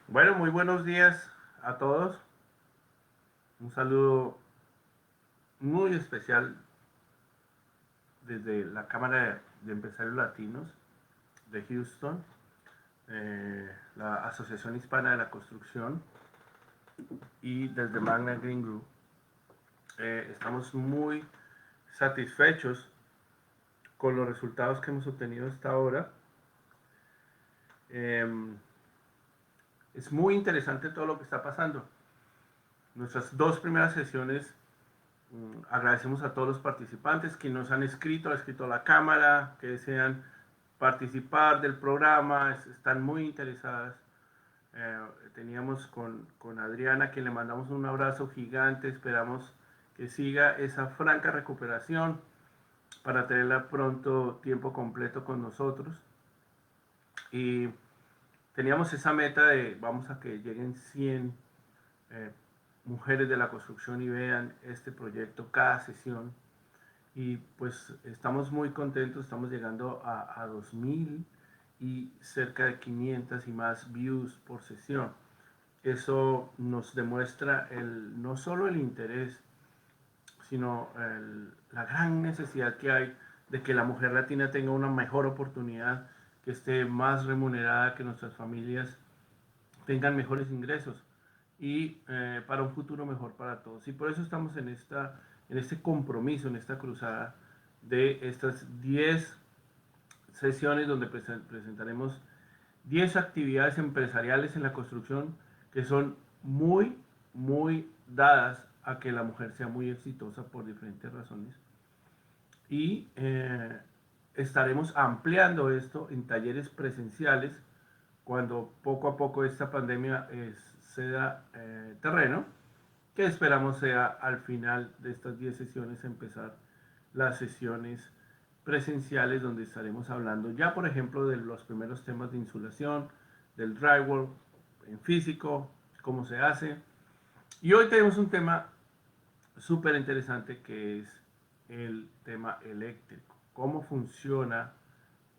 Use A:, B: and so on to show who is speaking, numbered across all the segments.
A: Bueno, muy buenos días a todos. Un saludo muy especial desde la Cámara de Empresarios Latinos de Houston, la Asociación Hispana de la Construcción y desde Magna Green Group. Estamos muy satisfechos con los resultados que hemos obtenido hasta ahora. Eh, es muy interesante todo lo que está pasando. Nuestras dos primeras sesiones, agradecemos a todos los participantes que nos han escrito, ha escrito a la Cámara, que desean participar del programa, están muy interesadas. Teníamos con Adriana, que le mandamos un abrazo gigante, esperamos que siga esa franca recuperación para tenerla pronto tiempo completo con nosotros. Y teníamos esa meta de vamos a que lleguen 100 eh, mujeres de la construcción y vean este proyecto cada sesión. Y pues estamos muy contentos, estamos llegando a 2000 y cerca de 500 y más views por sesión. Eso nos demuestra no solo el interés, sino la gran necesidad que hay de que la mujer latina tenga una mejor oportunidad, que esté más remunerada, que nuestras familias tengan mejores ingresos y para un futuro mejor para todos. Y por eso estamos en este compromiso, en esta cruzada de estas 10 sesiones donde presentaremos 10 actividades empresariales en la construcción que son muy, muy dadas a que la mujer sea muy exitosa por diferentes razones. Y estaremos ampliando esto en talleres presenciales cuando poco a poco esta pandemia ceda terreno, que esperamos sea al final de estas 10 sesiones empezar las sesiones presenciales donde estaremos hablando ya, por ejemplo, de los primeros temas de insulación, del drywall en físico, cómo se hace. Y hoy tenemos un tema súper interesante que es el tema eléctrico. ¿Cómo funciona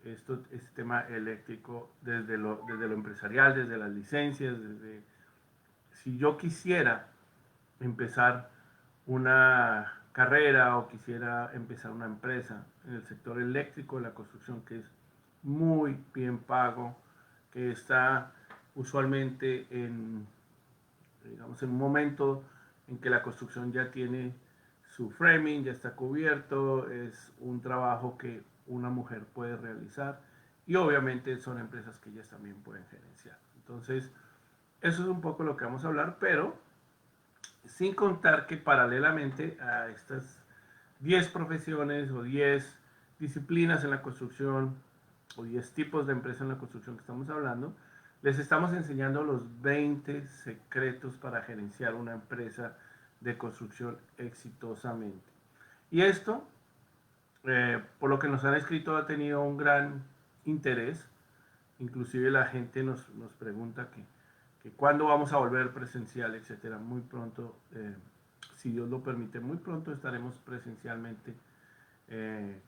A: este tema eléctrico desde lo empresarial, desde las licencias, desde si yo quisiera empezar una carrera o quisiera empezar una empresa en el sector eléctrico de la construcción, que es muy bien pago, que está usualmente digamos, en un momento en que la construcción ya tiene su framing, ya está cubierto, es un trabajo que una mujer puede realizar y obviamente son empresas que ellas también pueden gerenciar. Entonces, eso es un poco lo que vamos a hablar, pero sin contar que paralelamente a estas 10 profesiones o 10 disciplinas en la construcción o 10 tipos de empresas en la construcción que estamos hablando, les estamos enseñando los 20 secretos para gerenciar una empresa de construcción exitosamente. Y esto, por lo que nos han escrito, ha tenido un gran interés. Inclusive la gente nos pregunta que cuándo vamos a volver presencial, etcétera. Muy pronto, si Dios lo permite, muy pronto estaremos presencialmente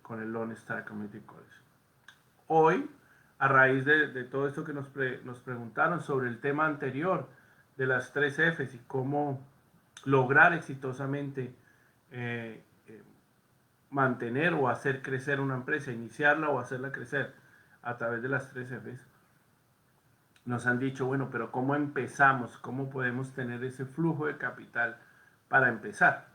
A: con el Lone Star Community College. Hoy, a raíz de todo esto que nos preguntaron sobre el tema anterior de las 3 Fs y cómo lograr exitosamente eh, eh, mantener o hacer crecer una empresa, iniciarla o hacerla crecer a través de las 3 Fs, nos han dicho, bueno, pero ¿cómo empezamos? ¿Cómo podemos tener ese flujo de capital para empezar?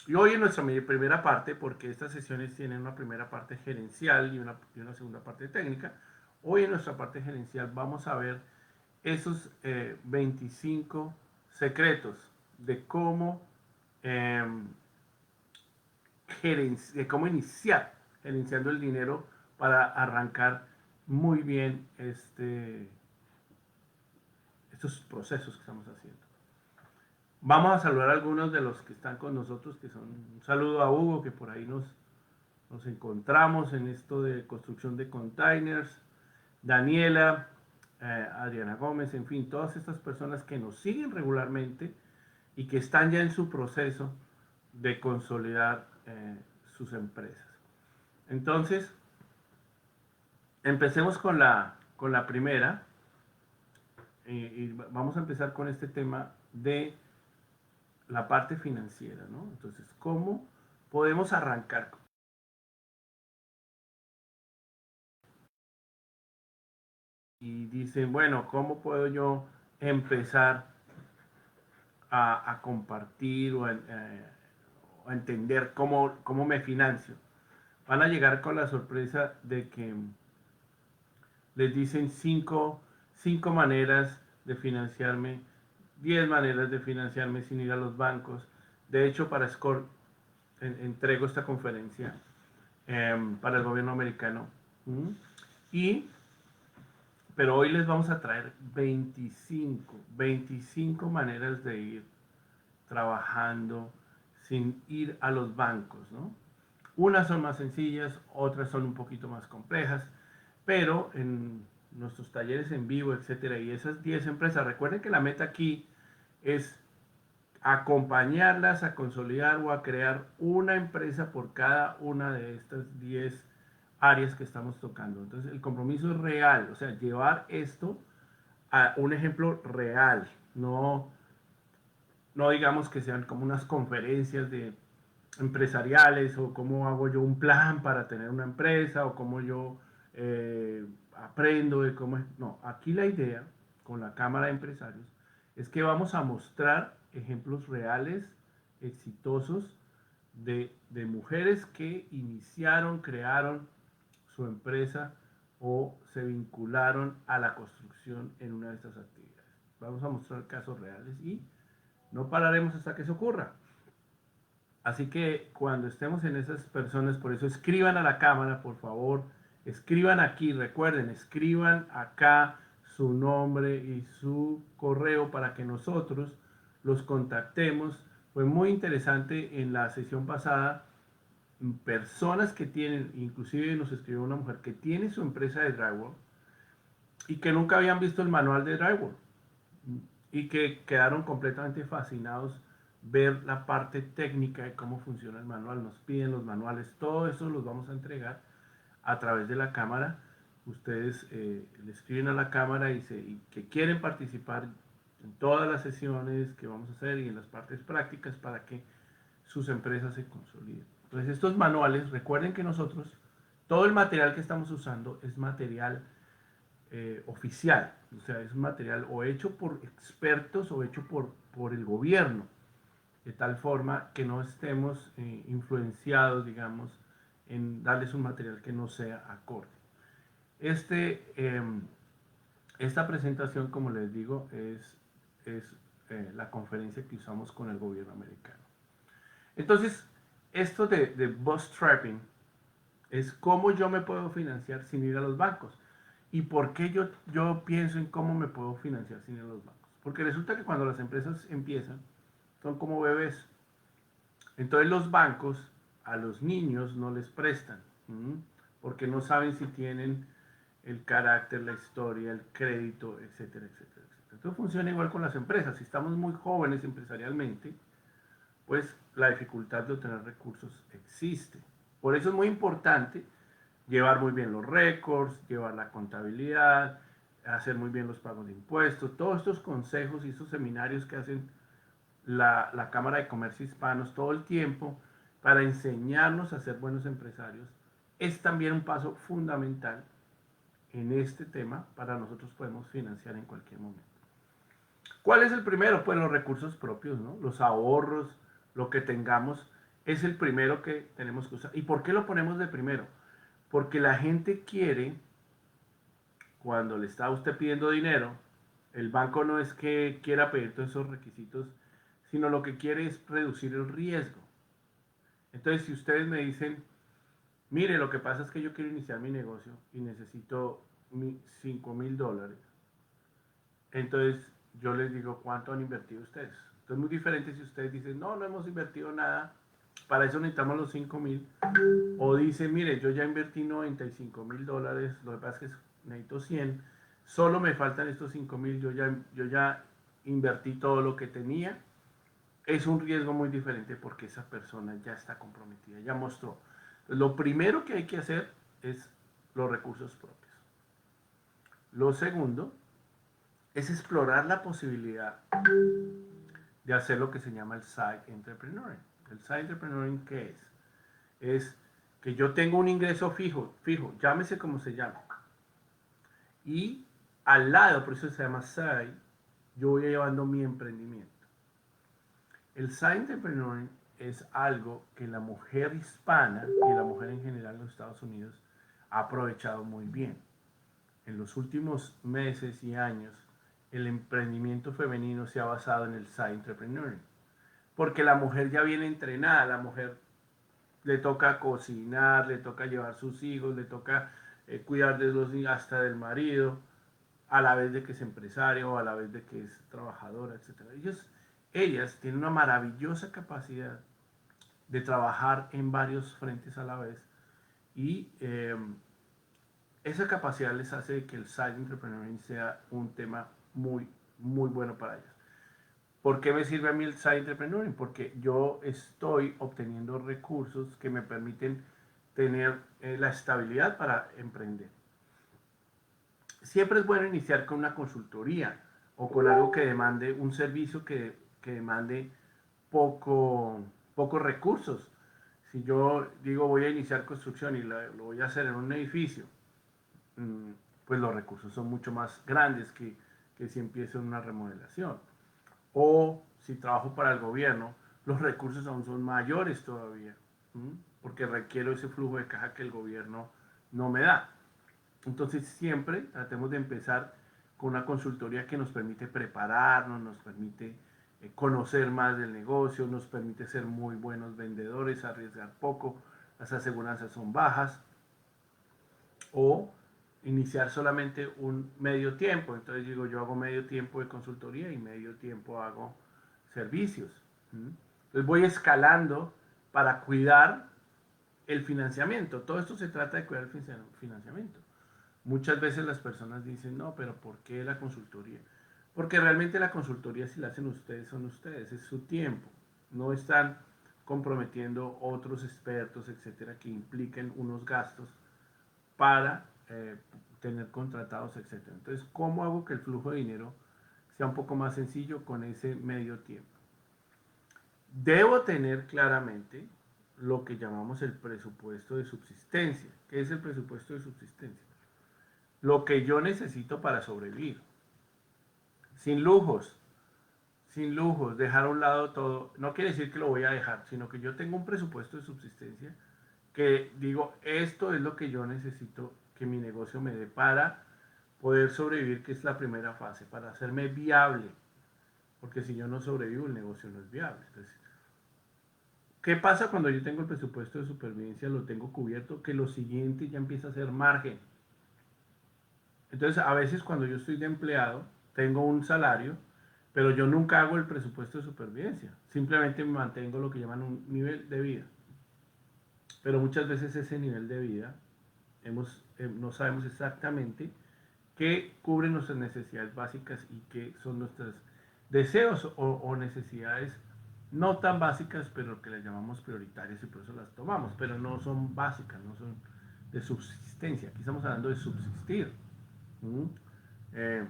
A: Y hoy en nuestra primera parte, porque estas sesiones tienen una primera parte gerencial y una segunda parte técnica, hoy en nuestra parte gerencial vamos a ver esos 25 secretos de eh, de cómo iniciar gerenciando el dinero para arrancar muy bien estos procesos que estamos haciendo. Vamos a saludar a algunos de los que están con nosotros, que son un saludo a Hugo, que por ahí nos encontramos en esto de construcción de containers, Daniela, Adriana Gómez, en fin, todas estas personas que nos siguen regularmente y que están ya en su proceso de consolidar sus empresas. Entonces, empecemos con la primera, y vamos a empezar con este tema de la parte financiera, ¿no? Entonces, ¿cómo podemos arrancar? Y dicen, bueno, ¿cómo puedo yo empezar a compartir o a entender cómo me financio? Van a llegar con la sorpresa de que les dicen cinco maneras de financiarme, 10 maneras de financiarme sin ir a los bancos. De hecho, para SCORE entrego esta conferencia para el gobierno americano. ¿Mm? Y, pero hoy les vamos a traer 25 maneras de ir trabajando sin ir a los bancos, ¿no? Unas son más sencillas, otras son un poquito más complejas, pero en nuestros talleres en vivo, etcétera, y esas 10 empresas, recuerden que la meta aquí es acompañarlas a consolidar o a crear una empresa por cada una de estas 10 áreas que estamos tocando. Entonces, el compromiso es real, o sea, llevar esto a un ejemplo real, no digamos que sean como unas conferencias de empresariales o cómo hago yo un plan para tener una empresa o cómo yo aprendo de cómo es. No, aquí la idea con la Cámara de Empresarios es que vamos a mostrar ejemplos reales, exitosos, de mujeres que iniciaron, crearon su empresa o se vincularon a la construcción en una de estas actividades. Vamos a mostrar casos reales y no pararemos hasta que eso ocurra. Así que cuando estemos en esas personas, por eso escriban a la cámara, por favor, escriban aquí, recuerden, escriban acá su nombre y su correo para que nosotros los contactemos. Fue muy interesante en la sesión pasada, personas que tienen, inclusive nos escribió una mujer que tiene su empresa de drywall y que nunca habían visto el manual de drywall y que quedaron completamente fascinados ver la parte técnica de cómo funciona el manual. Nos piden los manuales, todo eso los vamos a entregar a través de la cámara. Ustedes le escriben a la cámara y que quieren participar en todas las sesiones que vamos a hacer y en las partes prácticas para que sus empresas se consoliden. Entonces estos manuales, recuerden que nosotros, todo el material que estamos usando es material oficial, o sea, es un material o hecho por expertos o hecho por el gobierno, de tal forma que no estemos influenciados, digamos, en darles un material que no sea acorde. Esta presentación, como les digo, es la conferencia que usamos con el gobierno americano. Entonces, esto de bootstrapping es cómo yo me puedo financiar sin ir a los bancos. ¿Y por qué yo pienso en cómo me puedo financiar sin ir a los bancos? Porque resulta que cuando las empresas empiezan, son como bebés. Entonces los bancos a los niños no les prestan, porque no saben si tienen el carácter, la historia, el crédito, etcétera, etcétera, etcétera. Entonces funciona igual con las empresas. Si estamos muy jóvenes empresarialmente, pues la dificultad de obtener recursos existe. Por eso es muy importante llevar muy bien los récords, llevar la contabilidad, hacer muy bien los pagos de impuestos, todos estos consejos y estos seminarios que hacen la Cámara de Comercio Hispanos todo el tiempo para enseñarnos a ser buenos empresarios, es también un paso fundamental en este tema para nosotros podemos financiar en cualquier momento. ¿Cuál es el primero? Pues los recursos propios, ¿no? Los ahorros, lo que tengamos, es el primero que tenemos que usar. ¿Y por qué lo ponemos de primero? Porque la gente quiere, cuando le está usted pidiendo dinero, el banco no es que quiera pedir todos esos requisitos, sino lo que quiere es reducir el riesgo. Entonces, si ustedes me dicen, mire, lo que pasa es que yo quiero iniciar mi negocio y necesito $5,000, entonces yo les digo, ¿cuánto han invertido ustedes? Entonces, es muy diferente si ustedes dicen, no, no hemos invertido nada, para eso necesitamos los 5,000. O dicen, mire, yo ya invertí $95,000, lo que pasa es que necesito 100, solo me faltan estos 5,000, yo ya invertí todo lo que tenía. Es un riesgo muy diferente porque esa persona ya está comprometida, ya mostró. Lo primero que hay que hacer es los recursos propios. Lo segundo es explorar la posibilidad de hacer lo que se llama el side entrepreneuring. ¿El side entrepreneuring qué es? Es que yo tengo un ingreso fijo, llámese como se llame. Y al lado, por eso se llama side, yo voy llevando mi emprendimiento. El side entrepreneuring es algo que la mujer hispana y la mujer en general en los Estados Unidos ha aprovechado muy bien. En los últimos meses y años, el emprendimiento femenino se ha basado en el side entrepreneuring. Porque la mujer ya viene entrenada, la mujer le toca cocinar, le toca llevar sus hijos, le toca cuidar de los niños, hasta del marido, a la vez de que es empresario, a la vez de que es trabajadora, etc. Ellas tienen una maravillosa capacidad de trabajar en varios frentes a la vez y esa capacidad les hace que el side entrepreneuring sea un tema muy, muy bueno para ellas. ¿Por qué me sirve a mí el side entrepreneuring? Porque yo estoy obteniendo recursos que me permiten tener la estabilidad para emprender. Siempre es bueno iniciar con una consultoría o con algo que demande un servicio que demande pocos recursos. Si yo digo voy a iniciar construcción y lo voy a hacer en un edificio, pues los recursos son mucho más grandes que si empiezo en una remodelación. O si trabajo para el gobierno, los recursos aún son mayores todavía, porque requiero ese flujo de caja que el gobierno no me da. Entonces siempre tratemos de empezar con una consultoría que nos permite prepararnos, nos permite conocer más del negocio, nos permite ser muy buenos vendedores, arriesgar poco, las aseguranzas son bajas, o iniciar solamente un medio tiempo. Entonces digo, yo hago medio tiempo de consultoría y medio tiempo hago servicios. Entonces voy escalando para cuidar el financiamiento. Todo esto se trata de cuidar el financiamiento. Muchas veces las personas dicen, no, pero ¿por qué la consultoría? Porque realmente la consultoría, si la hacen ustedes, son ustedes, es su tiempo. No están comprometiendo otros expertos, etcétera, que impliquen unos gastos para tener contratados, etcétera. Entonces, ¿cómo hago que el flujo de dinero sea un poco más sencillo con ese medio tiempo? Debo tener claramente lo que llamamos el presupuesto de subsistencia. ¿Qué es el presupuesto de subsistencia? Lo que yo necesito para sobrevivir. Sin lujos, sin lujos, dejar a un lado todo. No quiere decir que lo voy a dejar, sino que yo tengo un presupuesto de subsistencia que digo, esto es lo que yo necesito que mi negocio me dé para poder sobrevivir, que es la primera fase, para hacerme viable. Porque si yo no sobrevivo, el negocio no es viable. Entonces, ¿qué pasa cuando yo tengo el presupuesto de supervivencia, lo tengo cubierto? Que lo siguiente ya empieza a ser margen. Entonces, a veces cuando yo estoy de empleado, tengo un salario, pero yo nunca hago el presupuesto de supervivencia. Simplemente me mantengo lo que llaman un nivel de vida. Pero muchas veces ese nivel de vida no sabemos exactamente qué cubre nuestras necesidades básicas y qué son nuestros deseos o necesidades no tan básicas, pero que las llamamos prioritarias y por eso las tomamos, pero no son básicas, no son de subsistencia. Aquí estamos hablando de subsistir. Eh,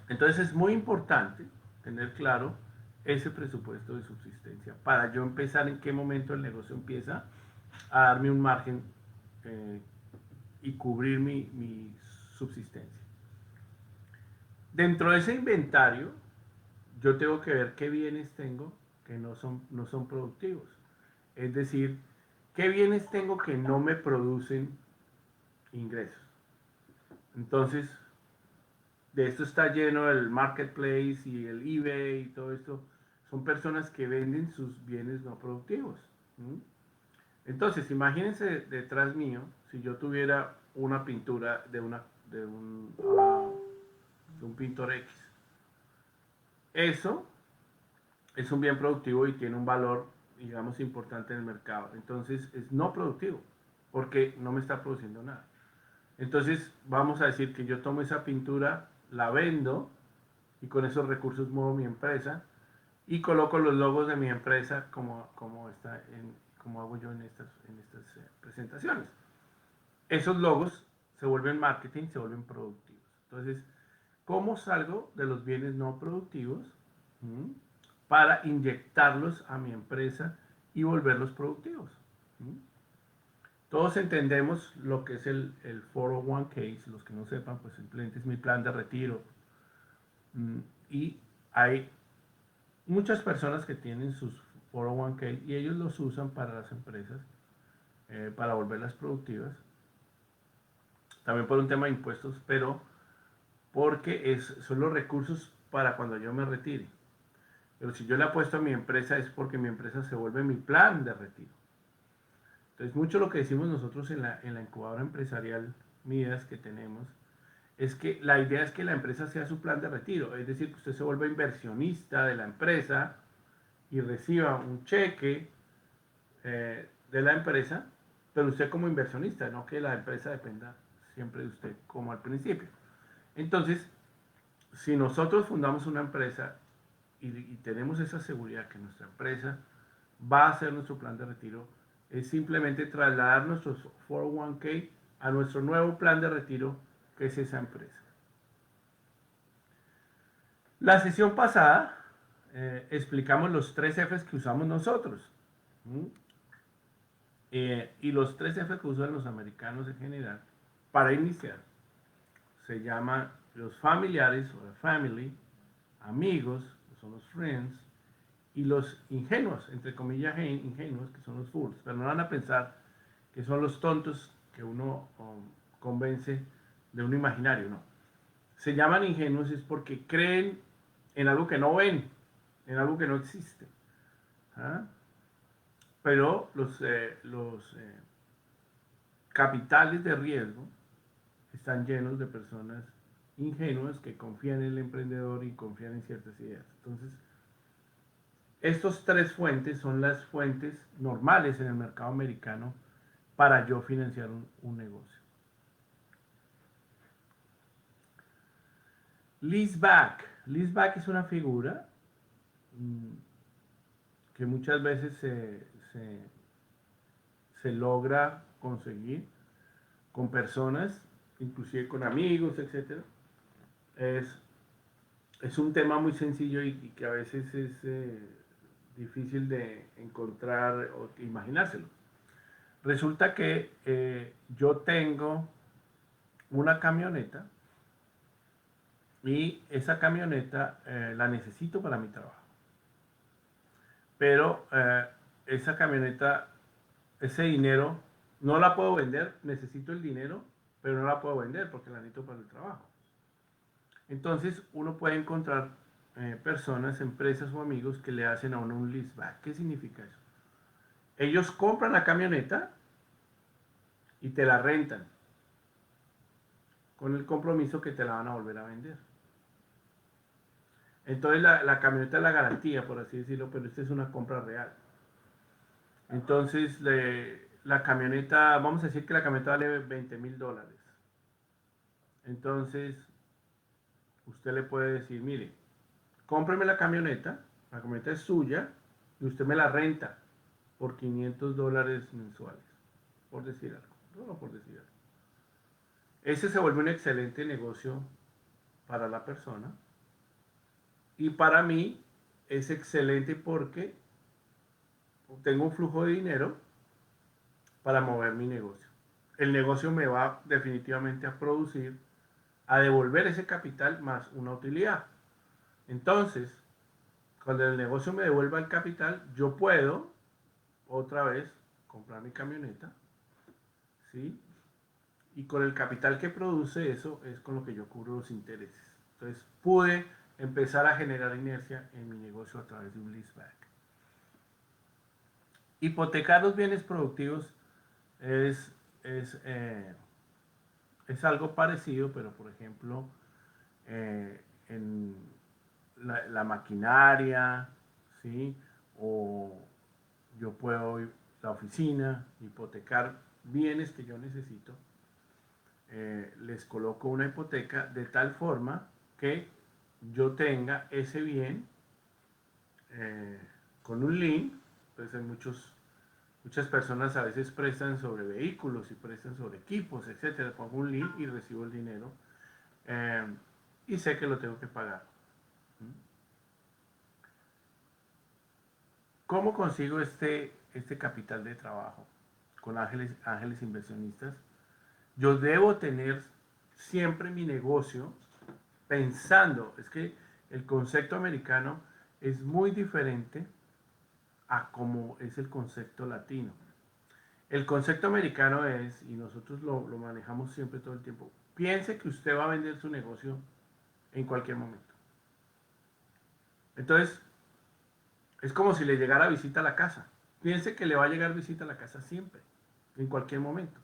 A: entonces es muy importante tener claro ese presupuesto de subsistencia para yo empezar en qué momento el negocio empieza a darme un margen y cubrir mi subsistencia. Dentro de ese inventario, yo tengo que ver qué bienes tengo que no son productivos. Es decir, qué bienes tengo que no me producen ingresos. Entonces, de esto está lleno el marketplace y el eBay y todo esto. Son personas que venden sus bienes no productivos. Entonces, imagínense detrás mío, si yo tuviera una pintura de un pintor X. Eso es un bien productivo y tiene un valor, digamos, importante en el mercado. Entonces, es no productivo, porque no me está produciendo nada. Entonces, vamos a decir que yo tomo esa pintura, la vendo y con esos recursos muevo mi empresa y coloco los logos de mi empresa como hago yo en estas presentaciones. Esos logos se vuelven marketing, se vuelven productivos. Entonces, ¿Cómo salgo de los bienes no productivos para inyectarlos a mi empresa y volverlos productivos? Todos entendemos lo que es el 401k, los que no sepan, pues simplemente es mi plan de retiro. Y hay muchas personas que tienen sus 401k y ellos los usan para las empresas, para volverlas productivas. También por un tema de impuestos, pero porque son los recursos para cuando yo me retire. Pero si yo le apuesto a mi empresa es porque mi empresa se vuelve mi plan de retiro. Entonces, mucho lo que decimos nosotros en la incubadora empresarial Midas que tenemos, es que la idea es que la empresa sea su plan de retiro. Es decir, que usted se vuelva inversionista de la empresa y reciba un cheque de la empresa, pero usted como inversionista, no que la empresa dependa siempre de usted como al principio. Entonces, si nosotros fundamos una empresa y tenemos esa seguridad que nuestra empresa va a ser nuestro plan de retiro, es simplemente trasladar nuestros 401k a nuestro nuevo plan de retiro, que es esa empresa. La sesión pasada explicamos los 3 Fs que usamos nosotros. Y los 3 Fs que usan los americanos en general para iniciar se llaman los familiares o la family, amigos, que son los friends, y los ingenuos, entre comillas ingenuos, que son los fools. Pero no van a pensar que son los tontos que uno convence de un imaginario, no. Se llaman ingenuos es porque creen en algo que no ven, en algo que no existe. ¿Ah? Pero los capitales de riesgo están llenos de personas ingenuas que confían en el emprendedor y confían en ciertas ideas. Entonces, estas 3 fuentes son las fuentes normales en el mercado americano para yo financiar un negocio. Leaseback. Leaseback es una figura que muchas veces se logra conseguir con personas, inclusive con amigos, etc. Es un tema muy sencillo y que a veces es difícil de encontrar o imaginárselo. Resulta que yo tengo una camioneta y esa camioneta la necesito para mi trabajo. Pero esa camioneta, ese dinero, no la puedo vender, necesito el dinero, pero no la puedo vender porque la necesito para el trabajo. Entonces uno puede encontrar personas, empresas o amigos que le hacen a uno un leaseback. ¿Qué significa eso? Ellos compran la camioneta y te la rentan con el compromiso que te la van a volver a vender. Entonces la camioneta es la garantía, por así decirlo, pero esta es una compra real. Entonces la camioneta, vamos a decir que la camioneta vale $20,000. Entonces usted le puede decir, mire, cómpreme la camioneta es suya y usted me la renta por $500 mensuales, por decir algo, no por decir algo. Ese se vuelve un excelente negocio para la persona y para mí es excelente porque tengo un flujo de dinero para mover mi negocio. El negocio me va definitivamente a producir, a devolver ese capital más una utilidad. Entonces, cuando el negocio me devuelva el capital, yo puedo otra vez comprar mi camioneta, ¿sí? Y con el capital que produce eso es con lo que yo cubro los intereses. Entonces pude empezar a generar inercia en mi negocio a través de un leaseback. Hipotecar los bienes productivos es algo parecido, pero por ejemplo, en la maquinaria, ¿sí? O yo puedo ir a la oficina, hipotecar bienes que yo necesito. Les coloco una hipoteca de tal forma que yo tenga ese bien con un lien. Entonces hay muchas personas a veces prestan sobre vehículos y prestan sobre equipos, etcétera. Pongo un lien y recibo el dinero. y sé que lo tengo que pagar. ¿Cómo consigo este capital de trabajo con ángeles inversionistas? Yo debo tener siempre mi negocio pensando, es que el concepto americano es muy diferente a como es el concepto latino. El concepto americano es, y nosotros lo manejamos siempre todo el tiempo, piense que usted va a vender su negocio en cualquier momento. Entonces, es como si le llegara visita a la casa. Piense que le va a llegar visita a la casa siempre, en cualquier momento.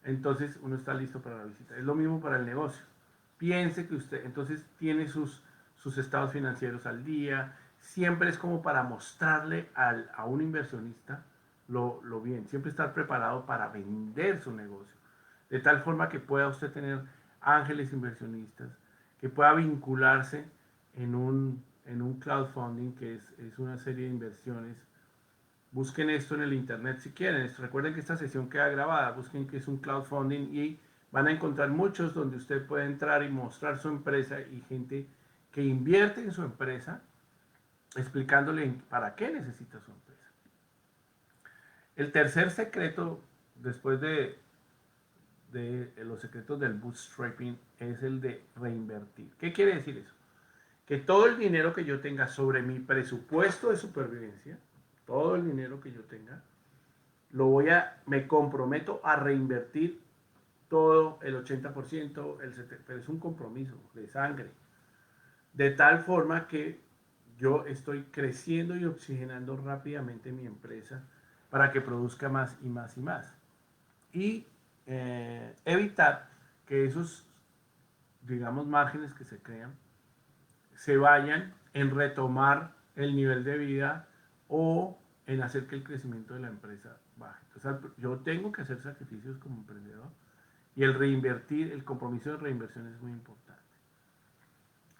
A: Entonces, uno está listo para la visita. Es lo mismo para el negocio. Piense que usted, entonces, tiene sus estados financieros al día. Siempre es como para mostrarle a un inversionista lo bien. Siempre estar preparado para vender su negocio. De tal forma que pueda usted tener ángeles inversionistas, que pueda vincularse en un crowdfunding, que es una serie de inversiones. Busquen esto en el internet si quieren. Recuerden que esta sesión queda grabada. Busquen que es un crowdfunding y van a encontrar muchos donde usted puede entrar y mostrar su empresa y gente que invierte en su empresa explicándole para qué necesita su empresa. El tercer secreto, después de los secretos del bootstrapping, es el de reinvertir. ¿Qué quiere decir eso? Que todo el dinero que yo tenga sobre mi presupuesto de supervivencia, todo el dinero que yo tenga, me comprometo a reinvertir todo el 80%, el 70%, pero es un compromiso de sangre. De tal forma que yo estoy creciendo y oxigenando rápidamente mi empresa para que produzca más y más y más. Y evitar que esos, digamos, márgenes que se crean se vayan en retomar el nivel de vida o en hacer que el crecimiento de la empresa baje. Entonces, yo tengo que hacer sacrificios como emprendedor y el reinvertir, el compromiso de reinversión es muy importante.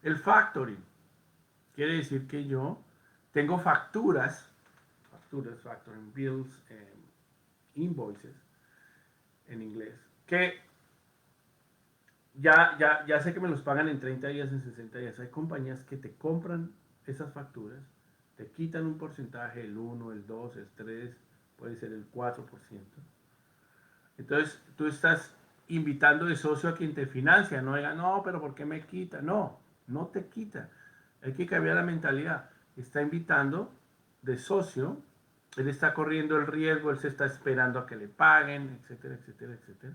A: El factoring quiere decir que yo tengo factoring, bills, invoices en inglés, que ya sé que me los pagan en 30 días, en 60 días. Hay compañías que te compran esas facturas, te quitan un porcentaje, el 1, el 2, el 3, puede ser el 4%. Entonces, tú estás invitando de socio a quien te financia, no diga, no, pero ¿por qué me quita? No, no te quita. Hay que cambiar la mentalidad. Está invitando de socio, él está corriendo el riesgo, él se está esperando a que le paguen, etcétera, etcétera, etcétera.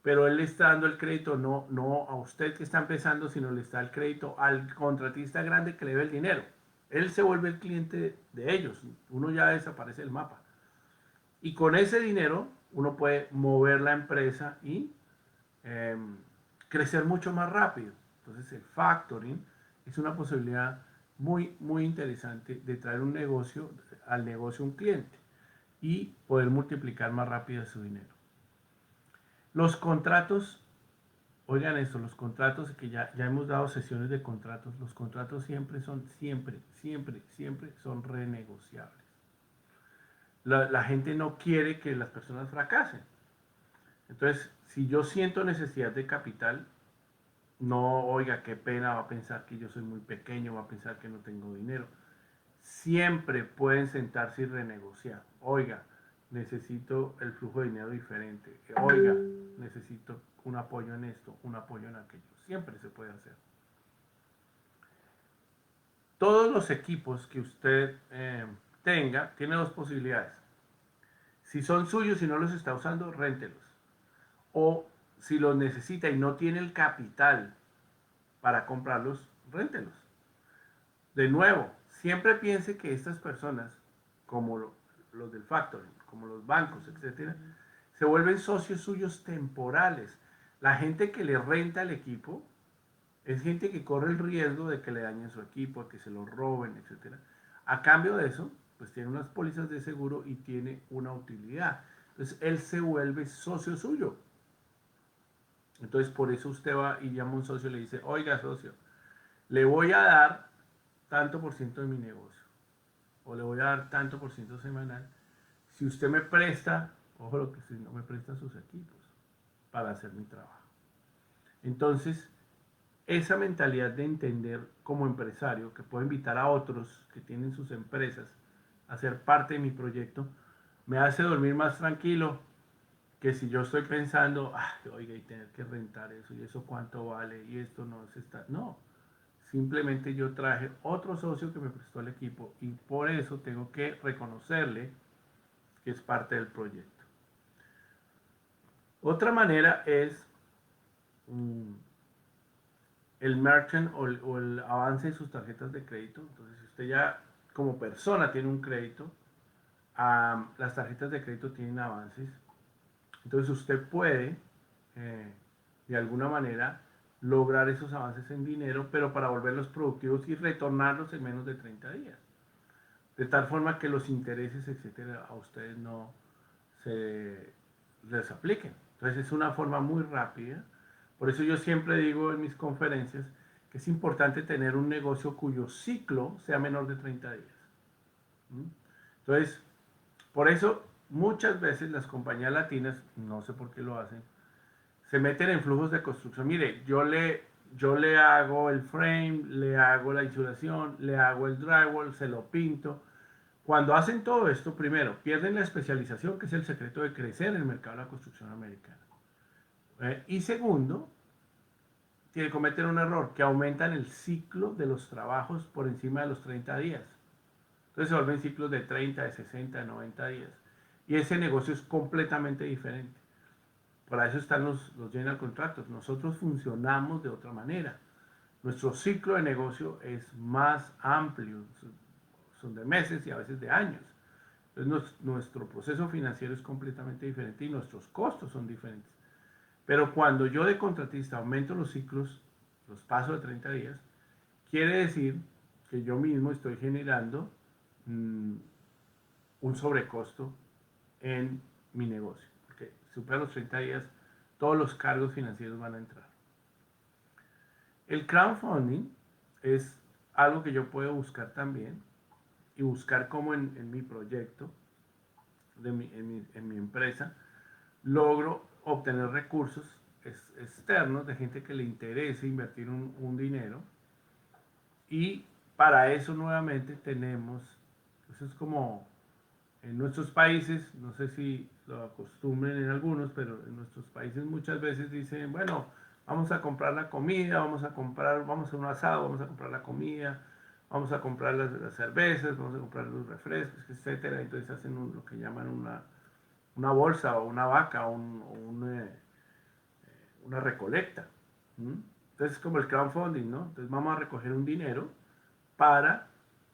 A: Pero él le está dando el crédito no a usted que está empezando, sino le está el crédito al contratista grande que le debe el dinero. Él se vuelve el cliente de ellos, uno ya desaparece del mapa. Y con ese dinero uno puede mover la empresa y eh, crecer mucho más rápido. Entonces el factoring es una posibilidad muy, muy interesante de traer al negocio un cliente y poder multiplicar más rápido su dinero. Los contratos, oigan esto, los contratos que ya hemos dado sesiones de contratos, los contratos siempre son renegociables. La gente no quiere que las personas fracasen. Entonces, si yo siento necesidad de capital, no, oiga, qué pena, va a pensar que yo soy muy pequeño, va a pensar que no tengo dinero. Siempre pueden sentarse y renegociar. Oiga, necesito el flujo de dinero diferente. Oiga, necesito un apoyo en esto, un apoyo en aquello. Siempre se puede hacer. Todos los equipos que usted tenga tienen dos posibilidades. Si son suyos y no los está usando, réntelos. O si los necesita y no tiene el capital para comprarlos, réntelos. De nuevo, siempre piense que estas personas, como los del factoring, como los bancos, etcétera, se vuelven socios suyos temporales. La gente que le renta el equipo es gente que corre el riesgo de que le dañen su equipo, de que se lo roben, etcétera. A cambio de eso, pues tiene unas pólizas de seguro y tiene una utilidad. Entonces, él se vuelve socio suyo. Entonces, por eso usted va y llama a un socio y le dice, oiga, socio, le voy a dar tanto por ciento de mi negocio, o le voy a dar tanto por ciento semanal, si usted me presta, ojo lo que si no me presta sus equipos, para hacer mi trabajo. Entonces, esa mentalidad de entender como empresario que puedo invitar a otros que tienen sus empresas a ser parte de mi proyecto, me hace dormir más tranquilo que si yo estoy pensando, oiga, y tener que rentar eso, y eso cuánto vale, y esto no es esta. No, simplemente yo traje otro socio que me prestó el equipo y por eso tengo que reconocerle que es parte del proyecto. Otra manera es el merchant o el avance de sus tarjetas de crédito. Entonces, si usted ya como persona tiene un crédito, las tarjetas de crédito tienen avances. Entonces, usted puede, de alguna manera, lograr esos avances en dinero, pero para volverlos productivos y retornarlos en menos de 30 días. De tal forma que los intereses, etcétera, a ustedes no se les apliquen. Entonces, es una forma muy rápida. Por eso yo siempre digo en mis conferencias que es importante tener un negocio cuyo ciclo sea menor de 30 días. Entonces, por eso muchas veces las compañías latinas, no sé por qué lo hacen, se meten en flujos de construcción. Mire, yo le hago el frame, le hago la insulación, le hago el drywall, se lo pinto. Cuando hacen todo esto, primero, pierden la especialización, que es el secreto de crecer en el mercado de la construcción americana. Y segundo, cometen un error, que aumentan el ciclo de los trabajos por encima de los 30 días. Entonces se vuelven ciclos de 30, de 60, de 90 días. Y ese negocio es completamente diferente. Para eso están los general contractors. Nosotros funcionamos de otra manera. Nuestro ciclo de negocio es más amplio. Son de meses y a veces de años. Entonces nuestro proceso financiero es completamente diferente y nuestros costos son diferentes. Pero cuando yo de contratista aumento los ciclos, los paso de 30 días, quiere decir que yo mismo estoy generando un sobrecosto en mi negocio. Porque supera los 30 días, todos los cargos financieros van a entrar. El crowdfunding es algo que yo puedo buscar también y buscar cómo en mi proyecto, en mi empresa, logro obtener recursos externos de gente que le interese invertir un dinero. Y para eso nuevamente tenemos, eso es como en nuestros países, no sé si lo acostumbren en algunos, pero en nuestros países muchas veces dicen, bueno, vamos a comprar la comida, vamos a hacer un asado, vamos a comprar la comida, vamos a comprar las cervezas, vamos a comprar los refrescos, etcétera. Entonces hacen lo que llaman una bolsa o una vaca o una recolecta. Entonces es como el crowdfunding, ¿no? Entonces vamos a recoger un dinero para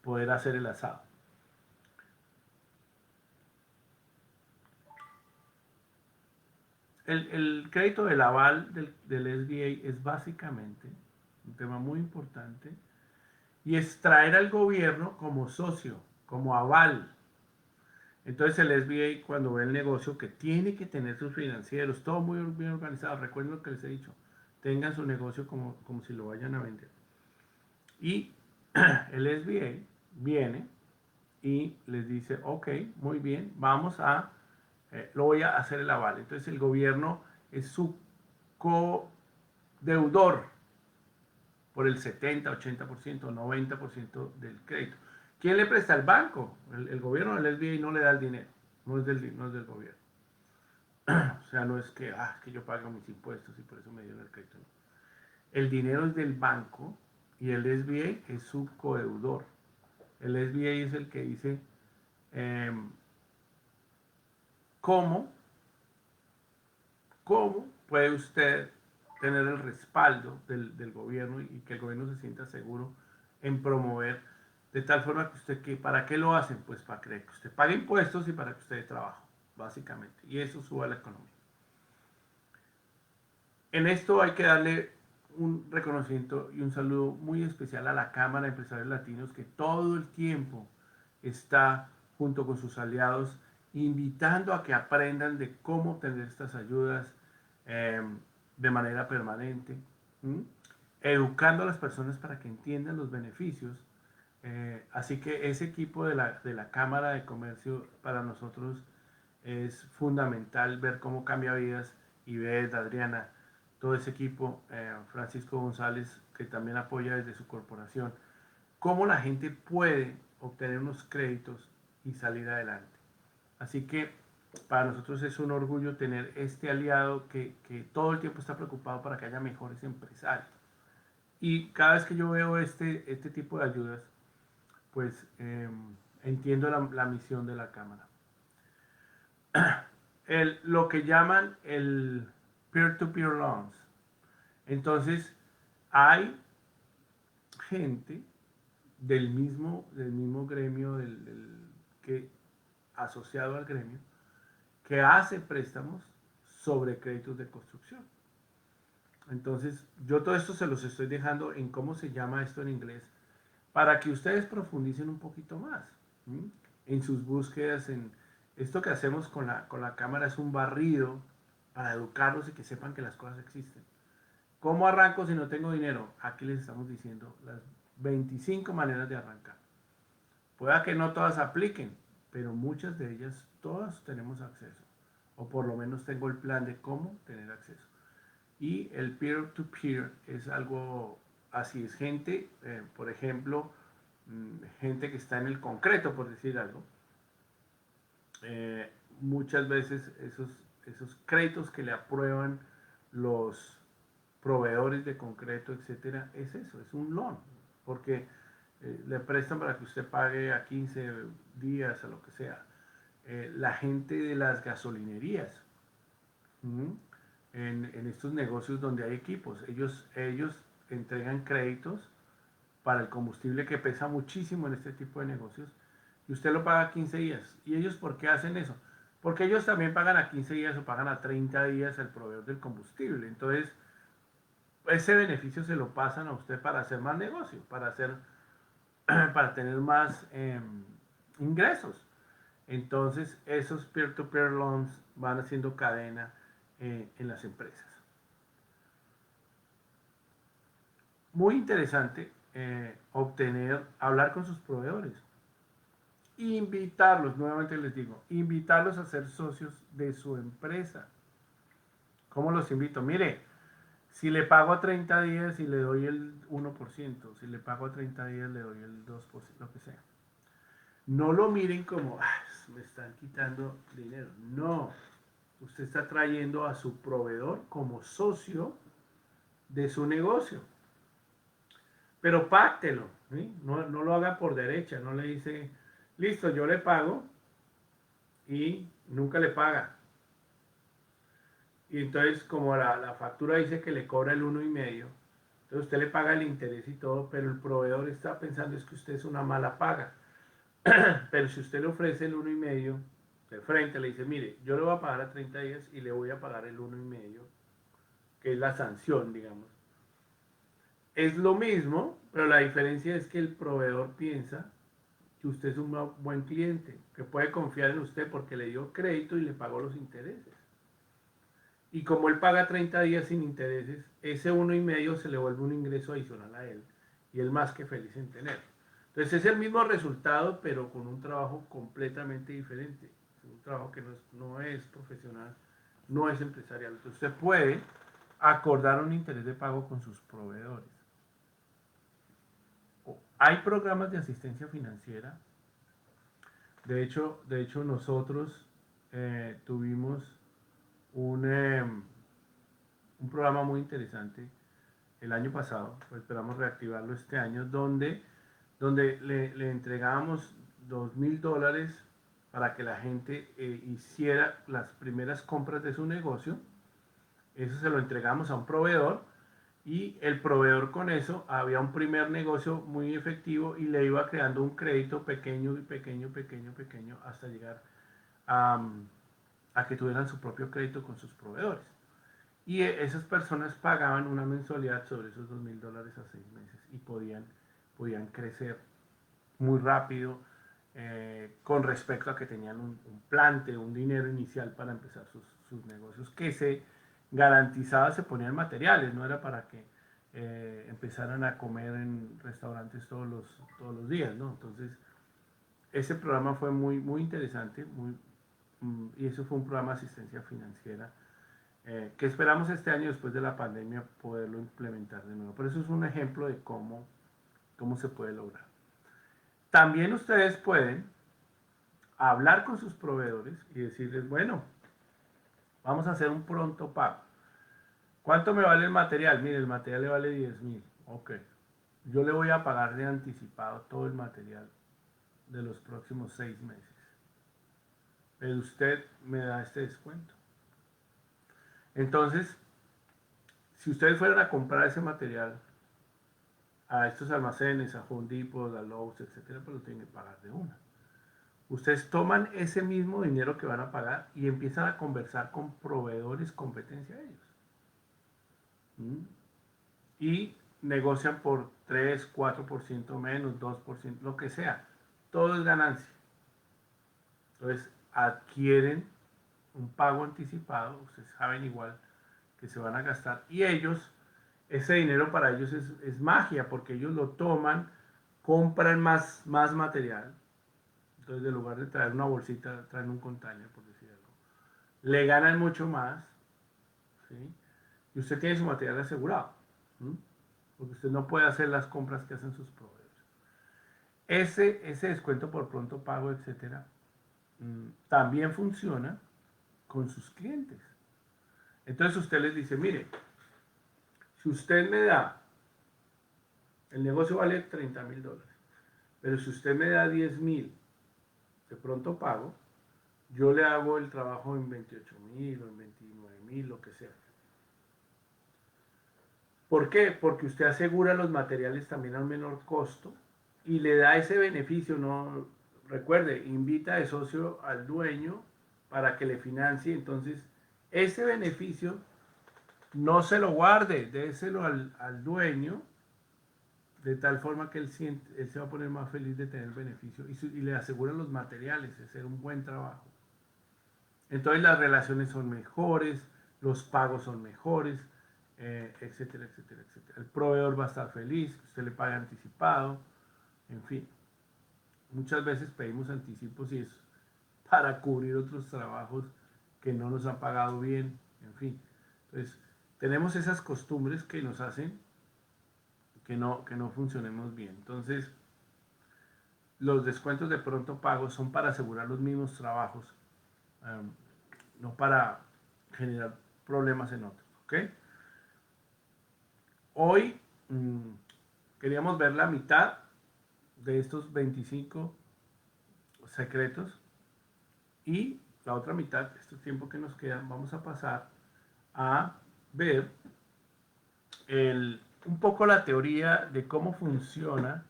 A: poder hacer el asado. El crédito del aval del SBA es básicamente un tema muy importante y es traer al gobierno como socio, como aval. Entonces el SBA cuando ve el negocio que tiene que tener sus financieros, todo muy bien organizado, recuerden lo que les he dicho, tengan su negocio como si lo vayan a vender. Y el SBA viene y les dice, ok, muy bien, lo voy a hacer el aval. Entonces el gobierno es su codeudor por el 70, 80%, 90% del crédito. ¿Quién le presta? El banco. El gobierno del SBA no le da el dinero, no es del gobierno. O sea, no es que yo pago mis impuestos y por eso me dieron el crédito. No. El dinero es del banco y el SBA es su codeudor. El SBA es el que dice cómo puede usted tener el respaldo del gobierno y que el gobierno se sienta seguro en promover de tal forma que ¿para qué lo hacen? Pues para que usted pague impuestos y para que usted trabaje, básicamente. Y eso sube la economía. En esto hay que darle un reconocimiento y un saludo muy especial a la Cámara de Empresarios Latinos que todo el tiempo está junto con sus aliados invitando a que aprendan de cómo obtener estas ayudas de manera permanente, educando a las personas para que entiendan los beneficios. Así que ese equipo de la Cámara de Comercio para nosotros es fundamental ver cómo cambia vidas y ver, Adriana, todo ese equipo, Francisco González, que también apoya desde su corporación, cómo la gente puede obtener unos créditos y salir adelante. Así que para nosotros es un orgullo tener este aliado que todo el tiempo está preocupado para que haya mejores empresarios. Y cada vez que yo veo este tipo de ayudas, pues entiendo la misión de la Cámara. Lo que llaman el peer-to-peer loans. Entonces, hay gente del mismo gremio, que, asociado al gremio, que hace préstamos sobre créditos de construcción. Entonces, yo todo esto se los estoy dejando en cómo se llama esto en inglés, para que ustedes profundicen un poquito más, ¿sí? En sus búsquedas. En esto que hacemos con la cámara es un barrido para educarlos y que sepan que las cosas existen. ¿Cómo arranco si no tengo dinero? Aquí les estamos diciendo las 25 maneras de arrancar. Pueda que no todas apliquen, pero muchas de ellas, todas tenemos acceso. O por lo menos tengo el plan de cómo tener acceso. Y el peer-to-peer es algo así. Es gente, por ejemplo, gente que está en el concreto, por decir algo. Muchas veces esos créditos que le aprueban los proveedores de concreto, etcétera, es eso, es un loan, porque le prestan para que usted pague a 15 días, a lo que sea. La gente de las gasolinerías, en estos negocios donde hay equipos, ellos entregan créditos para el combustible, que pesa muchísimo en este tipo de negocios, y usted lo paga a 15 días. ¿Y ellos por qué hacen eso? Porque ellos también pagan a 15 días o pagan a 30 días el proveedor del combustible. Entonces, ese beneficio se lo pasan a usted para hacer más negocio, para tener más ingresos. Entonces, esos peer-to-peer loans van haciendo cadena en las empresas. Muy interesante hablar con sus proveedores. Invitarlos, nuevamente les digo, invitarlos a ser socios de su empresa. ¿Cómo los invito? Mire, si le pago a 30 días y le doy el 1%, si le pago a 30 días le doy el 2%, lo que sea. No lo miren como, me están quitando dinero. No, usted está trayendo a su proveedor como socio de su negocio. Pero páctelo, ¿sí? No lo haga por derecha, no le dice, listo, yo le pago y nunca le paga. Y entonces, como la factura dice que le cobra el 1,5, entonces usted le paga el interés y todo, pero el proveedor está pensando es que usted es una mala paga. Pero si usted le ofrece el 1,5 de frente, le dice, mire, yo le voy a pagar a 30 días y le voy a pagar el 1,5, que es la sanción, digamos. Es lo mismo, pero la diferencia es que el proveedor piensa que usted es un buen cliente, que puede confiar en usted porque le dio crédito y le pagó los intereses. Y como él paga 30 días sin intereses, ese 1,5 se le vuelve un ingreso adicional a él. Y él más que feliz en tenerlo. Entonces es el mismo resultado, pero con un trabajo completamente diferente. Es un trabajo que no es profesional, no es empresarial. Entonces usted puede acordar un interés de pago con sus proveedores. Hay programas de asistencia financiera. De hecho nosotros tuvimos un programa muy interesante el año pasado, pues esperamos reactivarlo este año, donde le entregábamos $2,000 para que la gente hiciera las primeras compras de su negocio. Eso se lo entregamos a un proveedor y el proveedor con eso había un primer negocio muy efectivo y le iba creando un crédito pequeño y pequeño hasta llegar a que tuvieran su propio crédito con sus proveedores. Y esas personas pagaban una mensualidad sobre esos $2,000 a 6 meses y podían crecer muy rápido con respecto a que tenían un plante, un dinero inicial para empezar sus negocios, que se garantizaba, se ponían materiales, no era para que empezaran a comer en restaurantes todos los días, ¿no? Entonces, ese programa fue muy interesante, y eso fue un programa de asistencia financiera que esperamos este año después de la pandemia poderlo implementar de nuevo. Pero eso es un ejemplo de cómo se puede lograr. También ustedes pueden hablar con sus proveedores y decirles, bueno, vamos a hacer un pronto pago. ¿Cuánto me vale el material? Mire, el material le vale 10.000. Ok. Yo le voy a pagar de anticipado todo el material de los próximos 6 meses. Pero usted me da este descuento. Entonces, si ustedes fueran a comprar ese material a estos almacenes, a Home Depot, a Lowe's, etcétera, pues lo tienen que pagar de una. Ustedes toman ese mismo dinero que van a pagar y empiezan a conversar con proveedores competencia de ellos. Y negocian por 3, 4% menos, 2%, lo que sea. Todo es ganancia. Entonces adquieren un pago anticipado, ustedes saben igual que se van a gastar, y ellos, ese dinero para ellos es magia, porque ellos lo toman, compran más material, entonces en lugar de traer una bolsita, traen un container, por decirlo. Le ganan mucho más, ¿sí? Y usted tiene su material asegurado, ¿sí? Porque usted no puede hacer las compras que hacen sus proveedores. Ese descuento por pronto pago, etcétera, también funciona con sus clientes. Entonces usted les dice, mire, si usted me da, el negocio vale $30.000, pero si usted me da 10.000 de pronto pago, yo le hago el trabajo en 28.000 o en 29.000, lo que sea. ¿Por qué? Porque usted asegura los materiales también a un menor costo y le da ese beneficio. No, recuerde, invita de socio al dueño para que le financie. Entonces, ese beneficio no se lo guarde, déselo al dueño, de tal forma que él se va a poner más feliz de tener beneficio y le asegura los materiales, es hacer un buen trabajo. Entonces las relaciones son mejores, los pagos son mejores, etcétera, etcétera, etcétera. El proveedor va a estar feliz, usted le paga anticipado, en fin. Muchas veces pedimos anticipos y es para cubrir otros trabajos que no nos han pagado bien, en fin. Entonces, tenemos esas costumbres que nos hacen que no funcionemos bien. Entonces, los descuentos de pronto pago son para asegurar los mismos trabajos, no para generar problemas en otros. ¿Ok? Hoy queríamos ver la mitad de estos 25 secretos y la otra mitad, este tiempo que nos queda, vamos a pasar a ver un poco la teoría de cómo funciona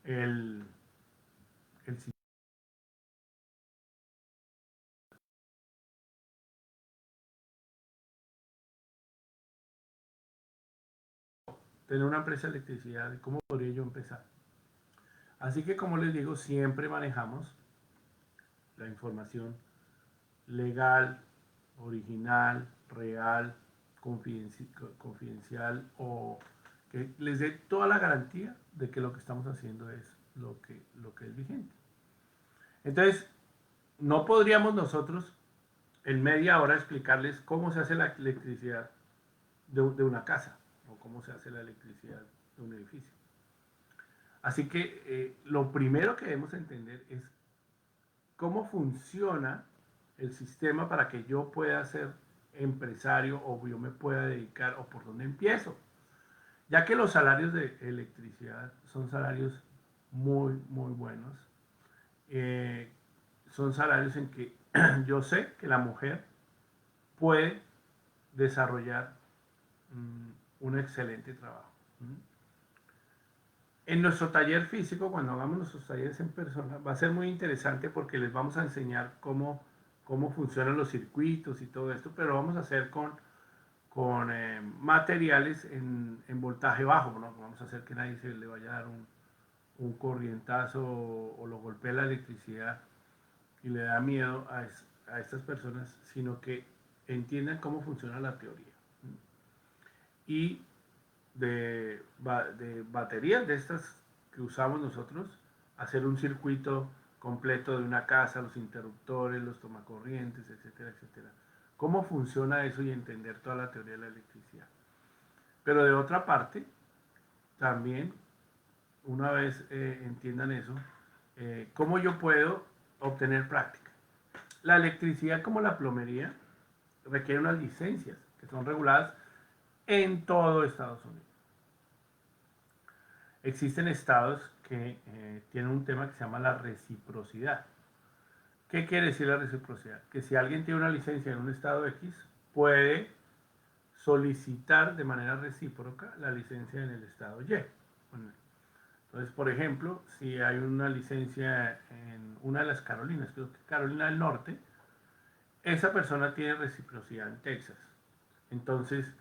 A: el sistema. Tener una empresa de electricidad, ¿cómo podría yo empezar? Así que, como les digo, siempre manejamos la información legal, original, real, confidencial o que les dé toda la garantía de que lo que estamos haciendo es lo que es vigente. Entonces, no podríamos nosotros en media hora explicarles cómo se hace la electricidad de una casa o cómo se hace la electricidad de un edificio. Así que lo primero que debemos entender es cómo funciona el sistema para que yo pueda ser empresario o yo me pueda dedicar o por dónde empiezo. Ya que los salarios de electricidad son salarios muy, muy buenos. Son salarios en que yo sé que la mujer puede desarrollar un excelente trabajo. En nuestro taller físico, cuando hagamos nuestros talleres en persona, va a ser muy interesante porque les vamos a enseñar cómo funcionan los circuitos y todo esto, pero lo vamos a hacer con materiales en voltaje bajo, ¿no? Vamos a hacer que nadie se le vaya a dar un corrientazo o lo golpee la electricidad y le da miedo a estas personas, sino que entiendan cómo funciona la teoría. Y de baterías de estas que usamos nosotros, hacer un circuito completo de una casa, los interruptores, los tomacorrientes, etcétera, etcétera, cómo funciona eso y entender toda la teoría de la electricidad. Pero de otra parte, también, una vez entiendan eso, cómo yo puedo obtener práctica. La electricidad, como la plomería, requiere unas licencias que son reguladas en todo Estados Unidos. Existen estados que tienen un tema que se llama la reciprocidad. ¿Qué quiere decir la reciprocidad? Que si alguien tiene una licencia en un estado X, puede solicitar de manera recíproca la licencia en el estado Y. Entonces, por ejemplo, si hay una licencia en una de las Carolinas, creo que Carolina del Norte, esa persona tiene reciprocidad en Texas. Entonces,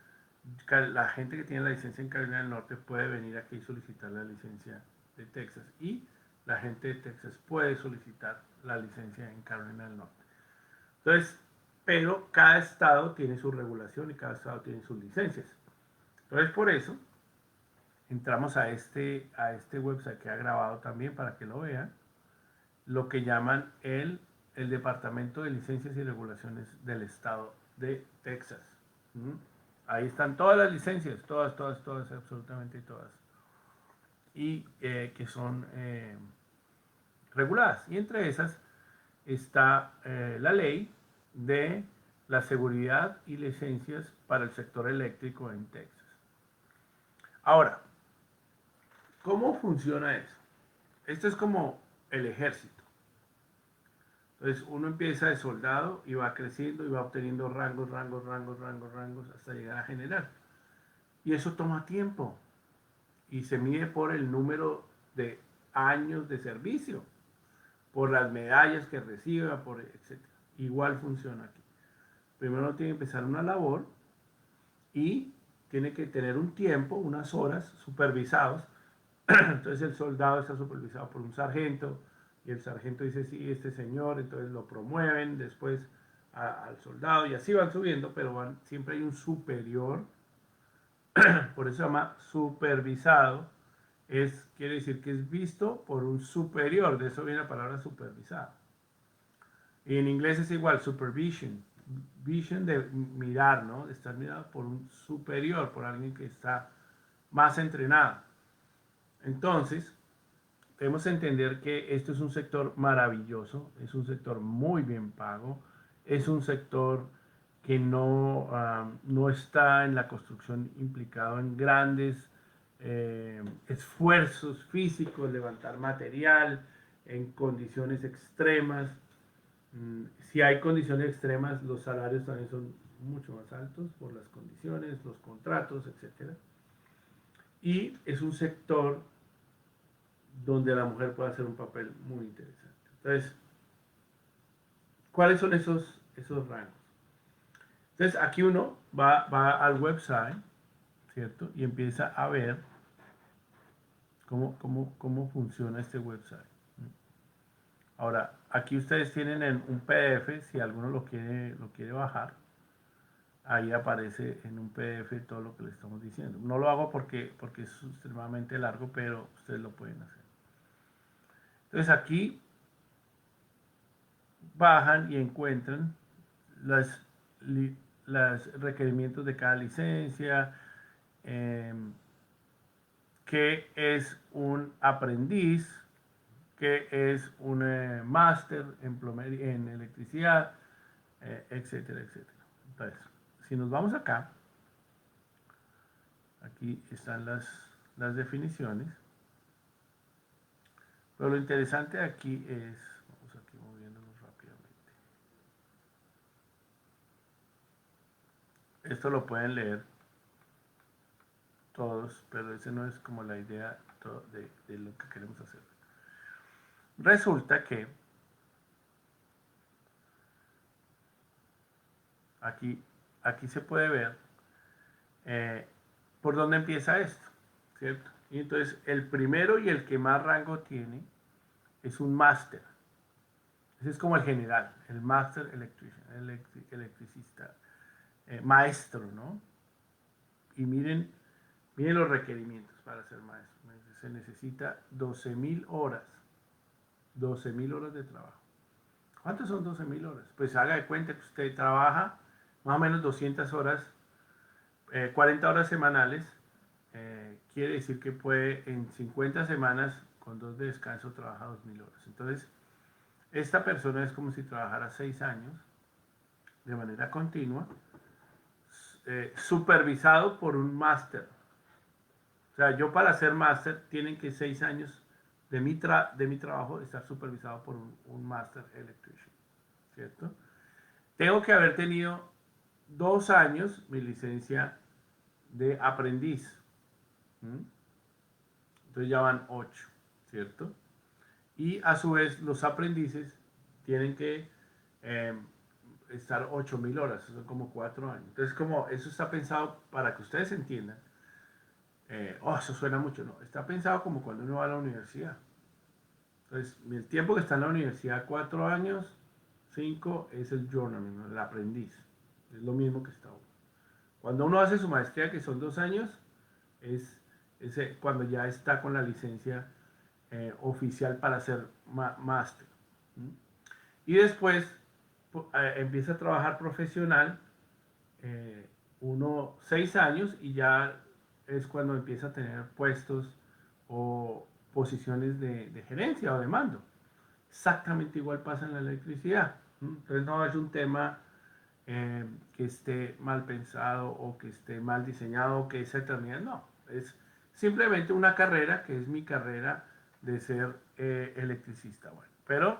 A: la gente que tiene la licencia en Carolina del Norte puede venir aquí y solicitar la licencia de Texas. Y la gente de Texas puede solicitar la licencia en Carolina del Norte. Entonces, pero cada estado tiene su regulación y cada estado tiene sus licencias. Entonces, por eso, entramos a este website que ha grabado también para que lo vean, lo que llaman el Departamento de Licencias y Regulaciones del Estado de Texas. Ahí están todas las licencias, todas, absolutamente todas. Y que son reguladas. Y entre esas está la ley de la seguridad y licencias para el sector eléctrico en Texas. Ahora, ¿cómo funciona eso? Esto es como el ejército. Entonces uno empieza de soldado y va creciendo y va obteniendo rangos hasta llegar a general. Y eso toma tiempo y se mide por el número de años de servicio, por las medallas que reciba, por etc. Igual funciona aquí. Primero uno tiene que empezar una labor y tiene que tener un tiempo, unas horas supervisados. Entonces el soldado está supervisado por un sargento y el sargento dice, sí, este señor, entonces lo promueven después al soldado y así van subiendo, pero siempre hay un superior, por eso se llama supervisado, quiere decir que es visto por un superior, de eso viene la palabra supervisado. Y en inglés es igual, supervision, vision de mirar, ¿no? De estar mirado por un superior, por alguien que está más entrenado. Entonces, debemos entender que esto es un sector maravilloso, es un sector muy bien pago, es un sector que no está en la construcción implicado en grandes esfuerzos físicos, levantar material en condiciones extremas. Si hay condiciones extremas, los salarios también son mucho más altos por las condiciones, los contratos, etc. Y es un sector donde la mujer puede hacer un papel muy interesante. Entonces, ¿cuáles son esos rangos? Entonces, aquí uno va al website, ¿cierto? Y empieza a ver cómo funciona este website. Ahora, aquí ustedes tienen en un PDF, si alguno lo quiere bajar, ahí aparece en un PDF todo lo que le estamos diciendo. No lo hago porque es extremadamente largo, pero ustedes lo pueden hacer. Entonces aquí bajan y encuentran los requerimientos de cada licencia, qué es un aprendiz, qué es un máster en electricidad, etcétera, etcétera. Entonces, si nos vamos acá, aquí están las definiciones, pero lo interesante aquí es, vamos aquí moviéndonos rápidamente. Esto lo pueden leer todos, pero esa no es como la idea de lo que queremos hacer. Resulta que aquí se puede ver por dónde empieza esto, ¿cierto? Y entonces el primero y el que más rango tiene es un máster. Ese es como el general, el master electricista, maestro, ¿no? Y miren los requerimientos para ser maestro. Se necesita 12.000 horas. 12.000 horas de trabajo. ¿Cuántas son 12.000 horas? Pues haga de cuenta que usted trabaja más o menos 200 horas, 40 horas semanales. Quiere decir que puede en 50 semanas con 2 de descanso trabajar 2000 horas. Entonces, esta persona es como si trabajara 6 años de manera continua, supervisado por un máster. O sea, yo para ser máster tienen que 6 años de mi trabajo estar supervisado por un máster electrician, ¿cierto? Tengo que haber tenido 2 años mi licencia de aprendiz. ¿Mm? Entonces ya van 8, ¿cierto? Y a su vez los aprendices tienen que eh, estar 8000 horas, son como 4 años. Entonces, como eso está pensado para que ustedes entiendan, eso suena mucho, no, está pensado como cuando uno va a la universidad. Entonces, el tiempo que está en la universidad, 4 años, 5 es el journeyman, ¿no? El aprendiz. Es lo mismo que está uno. Cuando uno hace su maestría, que son 2 años, es cuando ya está con la licencia oficial para ser máster. Y después empieza a trabajar profesional, 6 años, y ya es cuando empieza a tener puestos o posiciones de gerencia o de mando. Exactamente igual pasa en la electricidad. Entonces no es un tema que esté mal pensado o que esté mal diseñado o que se termine, no, es simplemente una carrera que es mi carrera de ser electricista. Bueno, pero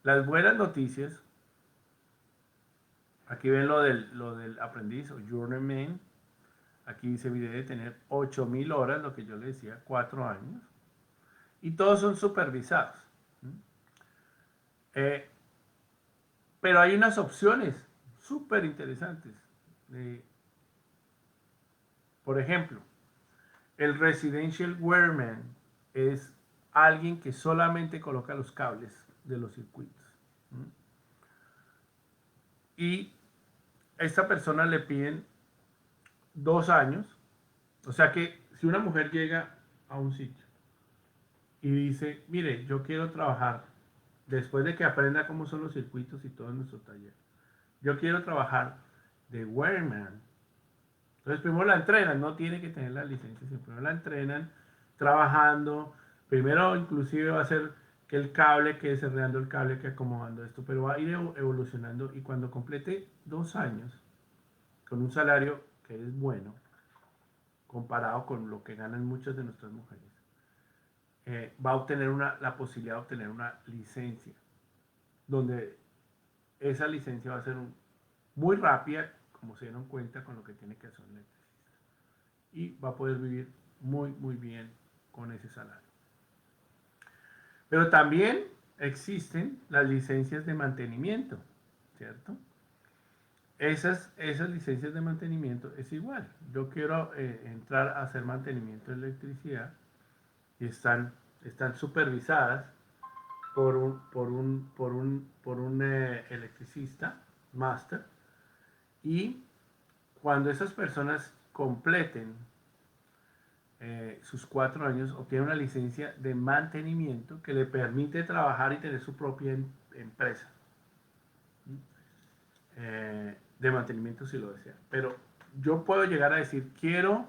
A: las buenas noticias, aquí ven lo del aprendiz o journeyman, aquí dice debe tener 8000 horas, lo que yo le decía, 4 años, y todos son supervisados. Eh, pero hay unas opciones súper interesantes. Por ejemplo, el residential wireman es alguien que solamente coloca los cables de los circuitos. Y a esta persona le piden 2 años. O sea que si una mujer llega a un sitio y dice, mire, yo quiero trabajar, después de que aprenda cómo son los circuitos y todo en nuestro taller, yo quiero trabajar de wireman. Entonces primero la entrenan, no tiene que tener la licencia, sino primero la entrenan trabajando. Primero inclusive va a ser que el cable, que cerrando el cable, que acomodando esto, pero va a ir evolucionando, y cuando complete 2 años con un salario que es bueno, comparado con lo que ganan muchas de nuestras mujeres, va a obtener la posibilidad de obtener una licencia, donde esa licencia va a ser muy rápida, como se dieron cuenta con lo que tiene que hacer un electricista, y va a poder vivir muy, muy bien con ese salario. Pero también existen las licencias de mantenimiento, ¿cierto? Esas licencias de mantenimiento es igual. Yo quiero entrar a hacer mantenimiento de electricidad, y están supervisadas por un electricista, máster, y cuando esas personas completen sus 4 años, obtienen una licencia de mantenimiento que le permite trabajar y tener su propia empresa de mantenimiento si lo desea. Pero yo puedo llegar a decir, quiero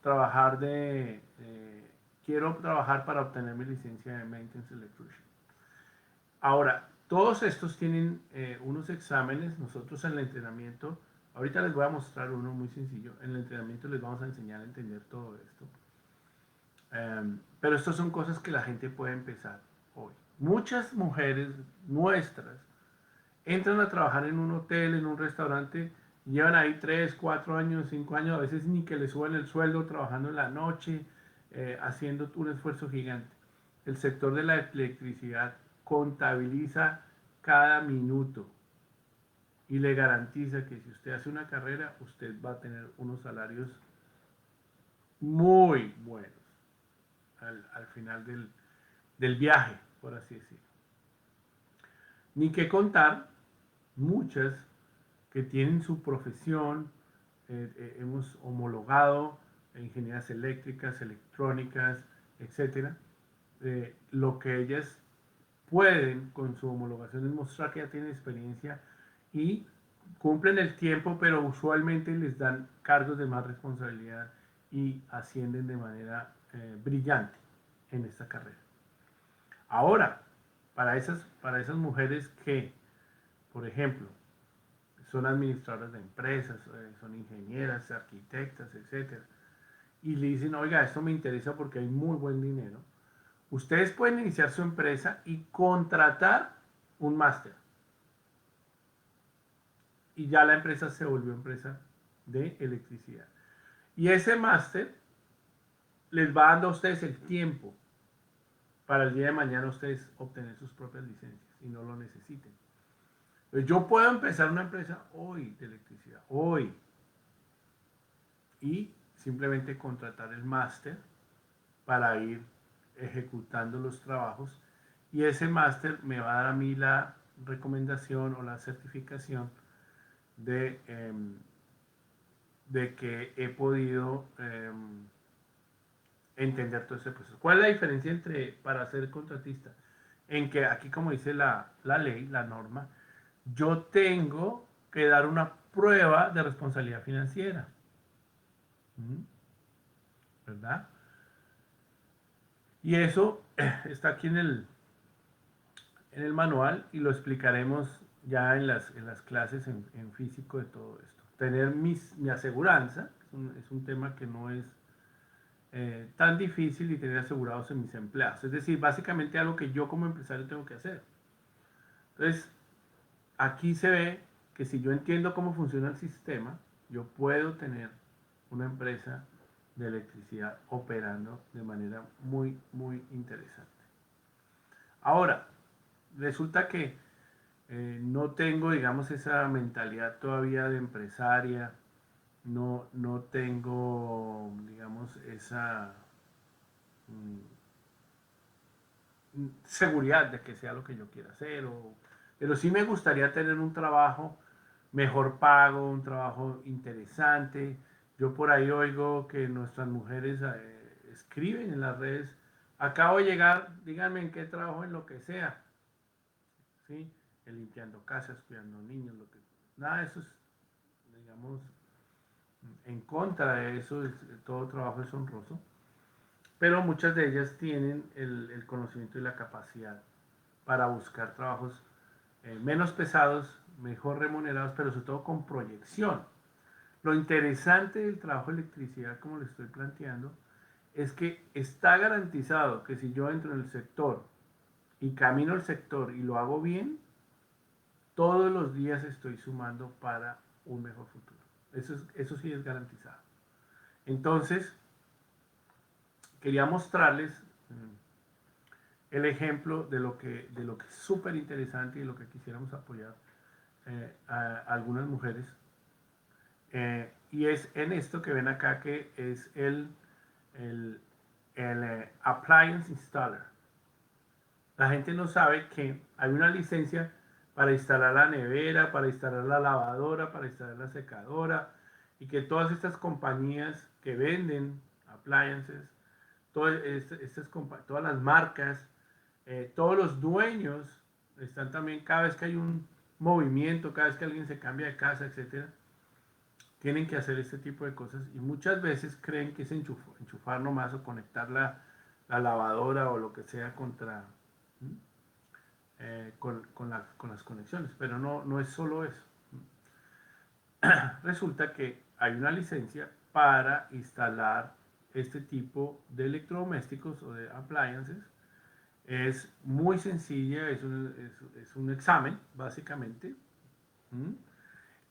A: trabajar quiero trabajar para obtener mi licencia de Maintenance Electrician. Ahora, todos estos tienen unos exámenes. Nosotros en el entrenamiento, ahorita les voy a mostrar uno muy sencillo. En el entrenamiento les vamos a enseñar a entender todo esto. Pero estas son cosas que la gente puede empezar hoy. Muchas mujeres nuestras entran a trabajar en un hotel, en un restaurante, y llevan ahí 3, 4 años, 5 años, a veces ni que le suben el sueldo, trabajando en la noche, haciendo un esfuerzo gigante. El sector de la electricidad contabiliza cada minuto y le garantiza que si usted hace una carrera, usted va a tener unos salarios muy buenos al final del viaje, por así decirlo. Ni que contar muchas que tienen su profesión, hemos homologado ingenierías eléctricas, electrónicas, etcétera. Lo que ellas pueden con su homologación es mostrar que ya tienen experiencia y cumplen el tiempo, pero usualmente les dan cargos de más responsabilidad y ascienden de manera brillante en esta carrera. Ahora, para esas mujeres que, por ejemplo, son administradoras de empresas, son ingenieras, arquitectas, etcétera, y le dicen, oiga, esto me interesa porque hay muy buen dinero, ustedes pueden iniciar su empresa y contratar un máster. Y ya la empresa se volvió empresa de electricidad. Y ese máster les va dando a ustedes el tiempo para el día de mañana ustedes obtener sus propias licencias y no lo necesiten. Pues yo puedo empezar una empresa hoy de electricidad, hoy, y simplemente contratar el máster para ir ejecutando los trabajos y ese máster me va a dar a mí la recomendación o la certificación de, de que he podido entender todo ese proceso. ¿Cuál es la diferencia entre para ser contratista? En que aquí, como dice la ley, la norma, yo tengo que dar una prueba de responsabilidad financiera. ¿Verdad? Y eso está aquí en el manual y lo explicaremos ya en las clases en físico de todo esto. Tener mi aseguranza, es un tema que no es tan difícil, y tener asegurados en mis empleados. Es decir, básicamente algo que yo como empresario tengo que hacer. Entonces, aquí se ve que si yo entiendo cómo funciona el sistema, yo puedo tener una empresa de electricidad operando de manera muy, muy interesante. Ahora, resulta que no tengo, digamos, esa mentalidad todavía de empresaria, no tengo, digamos, esa seguridad de que sea lo que yo quiera hacer, pero sí me gustaría tener un trabajo mejor pago, un trabajo interesante. Yo por ahí oigo que nuestras mujeres escriben en las redes, acabo de llegar, díganme en qué trabajo, en lo que sea, ¿sí? Limpiando casas, cuidando niños, lo que, nada de eso es, digamos, en contra de eso, todo trabajo es honroso, pero muchas de ellas tienen el conocimiento y la capacidad para buscar trabajos menos pesados, mejor remunerados, pero sobre todo con proyección. Lo interesante del trabajo de electricidad, como le estoy planteando, es que está garantizado que si yo entro en el sector y camino el sector y lo hago bien, todos los días estoy sumando para un mejor futuro. Eso sí es garantizado. Entonces, quería mostrarles el ejemplo de lo que es súper interesante y lo que quisiéramos apoyar a algunas mujeres. Y es en esto que ven acá, que es el Appliance Installer. La gente no sabe que hay una licencia para instalar la nevera, para instalar la lavadora, para instalar la secadora, y que todas estas compañías que venden appliances, todas las marcas, todos los dueños están también, cada vez que hay un movimiento, cada vez que alguien se cambia de casa, etcétera, tienen que hacer este tipo de cosas y muchas veces creen que es enchufar nomás o conectar la lavadora o lo que sea con las conexiones, pero no es solo eso. Resulta que hay una licencia para instalar este tipo de electrodomésticos o de appliances. Es muy sencilla, es un examen, básicamente.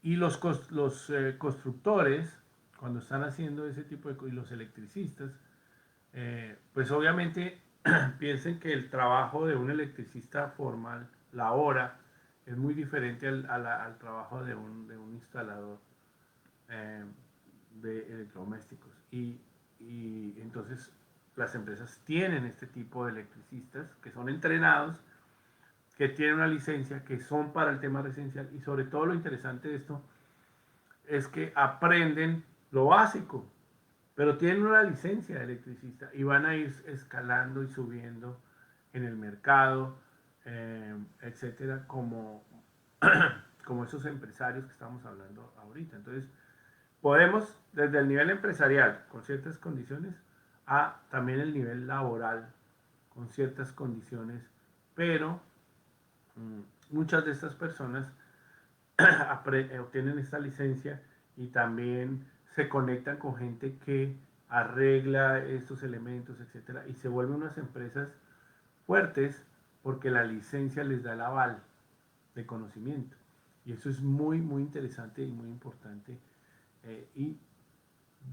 A: Y los constructores, cuando están haciendo ese tipo de cosas, y los electricistas, pues obviamente piensen que el trabajo de un electricista formal, la hora, es muy diferente al trabajo de un instalador eh, de electrodomésticos. Y entonces las empresas tienen este tipo de electricistas que son entrenados, que tienen una licencia, que son para el tema residencial, y sobre todo lo interesante de esto es que aprenden lo básico, pero tienen una licencia de electricista y van a ir escalando y subiendo en el mercado, etcétera, como como esos empresarios que estamos hablando ahorita. Entonces, podemos desde el nivel empresarial con ciertas condiciones a también el nivel laboral con ciertas condiciones, pero muchas de estas personas obtienen esta licencia y también se conectan con gente que arregla estos elementos, etcétera, y se vuelven unas empresas fuertes porque la licencia les da el aval de conocimiento. Y eso es muy, muy interesante y muy importante. Y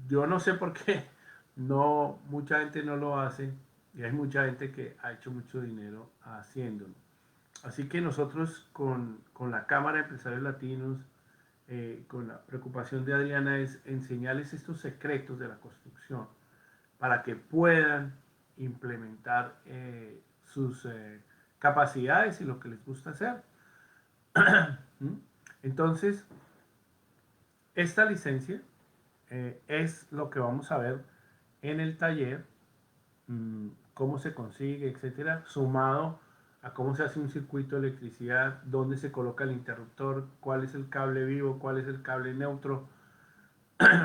A: yo no sé por qué no, mucha gente no lo hace y hay mucha gente que ha hecho mucho dinero haciéndolo. Así que nosotros con la Cámara de Empresarios Latinos, con la preocupación de Adriana es enseñarles estos secretos de la construcción para que puedan implementar sus capacidades y lo que les gusta hacer. Entonces, esta licencia es lo que vamos a ver en el taller, cómo se consigue, etcétera, sumado a cómo se hace un circuito de electricidad, dónde se coloca el interruptor, cuál es el cable vivo, cuál es el cable neutro,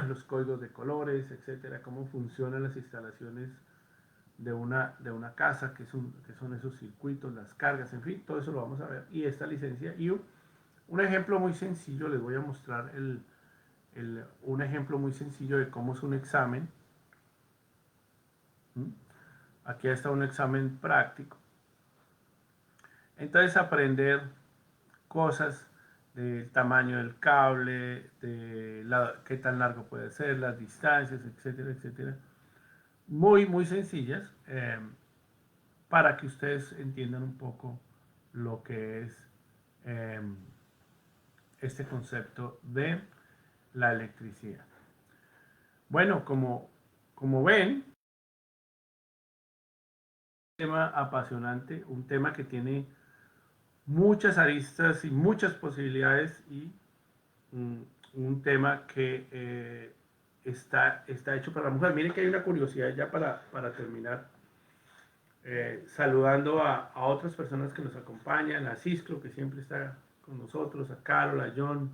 A: los códigos de colores, etcétera, cómo funcionan las instalaciones de una casa, que son esos circuitos, las cargas, en fin, todo eso lo vamos a ver. Y esta licencia, y un ejemplo muy sencillo, les voy a mostrar un ejemplo muy sencillo de cómo es un examen. Aquí está un examen práctico. Entonces aprender cosas del tamaño del cable, de qué tan largo puede ser, las distancias, etcétera, etcétera. Muy, muy sencillas para que ustedes entiendan un poco lo que es este concepto de la electricidad. Bueno, como ven, un tema apasionante, un tema que tiene muchas aristas y muchas posibilidades y un tema que está hecho para la mujer. Miren que hay una curiosidad ya para terminar, saludando a otras personas que nos acompañan, a Cisco, que siempre está con nosotros, a Carol, a John,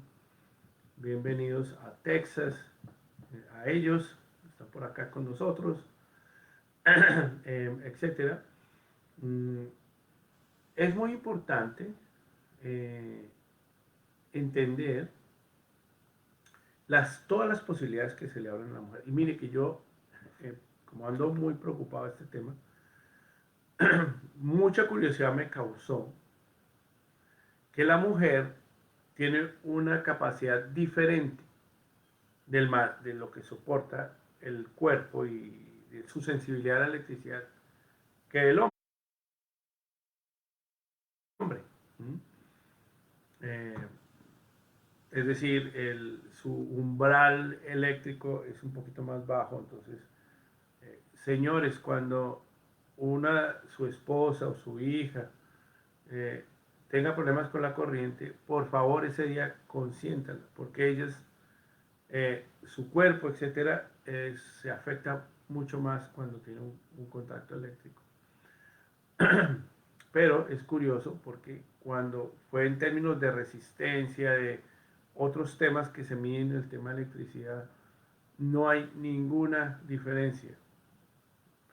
A: bienvenidos a Texas, a ellos, están por acá con nosotros, etcétera. Es muy importante entender todas las posibilidades que se le abren a la mujer. Y mire que yo, como ando muy preocupado de este tema, mucha curiosidad me causó que la mujer tiene una capacidad diferente de lo que soporta el cuerpo y de su sensibilidad a la electricidad que el hombre. Eh, es decir, su umbral eléctrico es un poquito más bajo. Entonces, señores, cuando su esposa o su hija eh, tenga problemas con la corriente, por favor ese día consiéntala, porque ellas, su cuerpo, etcétera, se afecta mucho más cuando tiene un contacto eléctrico. Pero es curioso porque cuando fue en términos de resistencia, de otros temas que se miden en el tema de electricidad, no hay ninguna diferencia.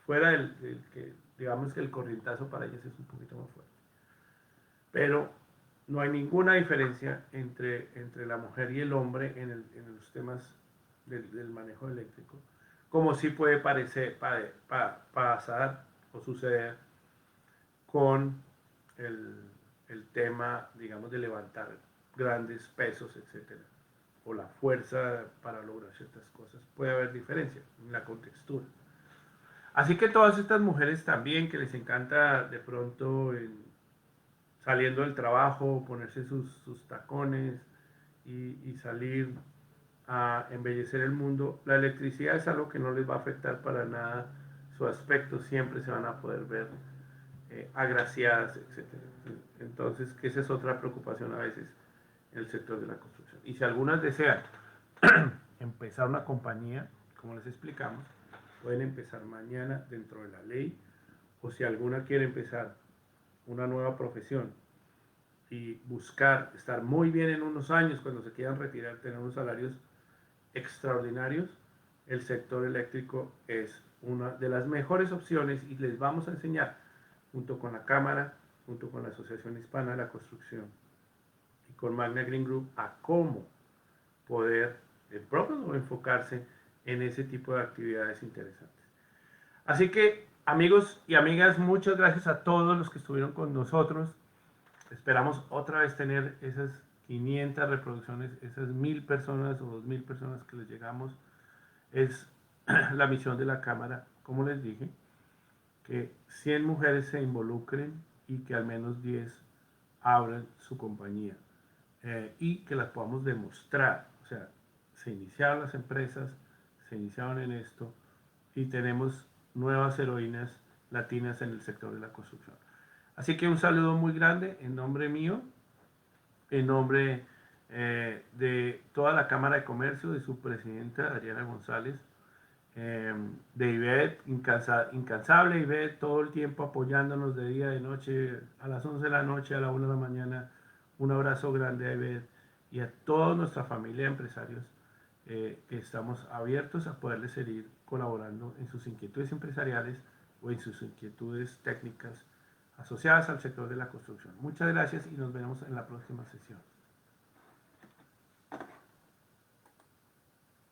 A: Fuera del que, digamos que el corrientazo para ellas es un poquito más fuerte. Pero no hay ninguna diferencia entre la mujer y el hombre en los temas del manejo eléctrico, como sí puede pasar o suceder con el tema, digamos, de levantar grandes pesos, etcétera, o la fuerza para lograr ciertas cosas. Puede haber diferencia en la contextura. Así que todas estas mujeres también que les encanta de pronto saliendo del trabajo, ponerse sus tacones y salir a embellecer el mundo, la electricidad es algo que no les va a afectar para nada su aspecto, siempre se van a poder ver agraciadas, etc. Entonces, que esa es otra preocupación a veces en el sector de la construcción. Y si algunas desean empezar una compañía, como les explicamos, pueden empezar mañana dentro de la ley, o si alguna quiere empezar una nueva profesión y buscar estar muy bien en unos años cuando se quieran retirar, tener unos salarios extraordinarios, el sector eléctrico es una de las mejores opciones y les vamos a enseñar, junto con la Cámara, junto con la Asociación Hispana de la Construcción y con Magna Green Group, a cómo poder el propio enfocarse en ese tipo de actividades interesantes. Así que, amigos y amigas, muchas gracias a todos los que estuvieron con nosotros. Esperamos otra vez tener esas 500 reproducciones, esas 1000 personas o 2000 personas que les llegamos. Es la misión de la Cámara, como les dije, que 100 mujeres se involucren y que al menos 10 abran su compañía y que las podamos demostrar. O sea, se iniciaron las empresas, se iniciaron en esto y tenemos nuevas heroínas latinas en el sector de la construcción. Así que un saludo muy grande en nombre mío, en nombre de toda la Cámara de Comercio, de su presidenta Adriana González, de Ivette, incansable Ivette, todo el tiempo apoyándonos de día, de noche, a las 11 de la noche, a la 1 de la mañana. Un abrazo grande a Ivette y a toda nuestra familia de empresarios que estamos abiertos a poderles seguir colaborando en sus inquietudes empresariales o en sus inquietudes técnicas asociadas al sector de la construcción. Muchas gracias y nos vemos en la próxima sesión.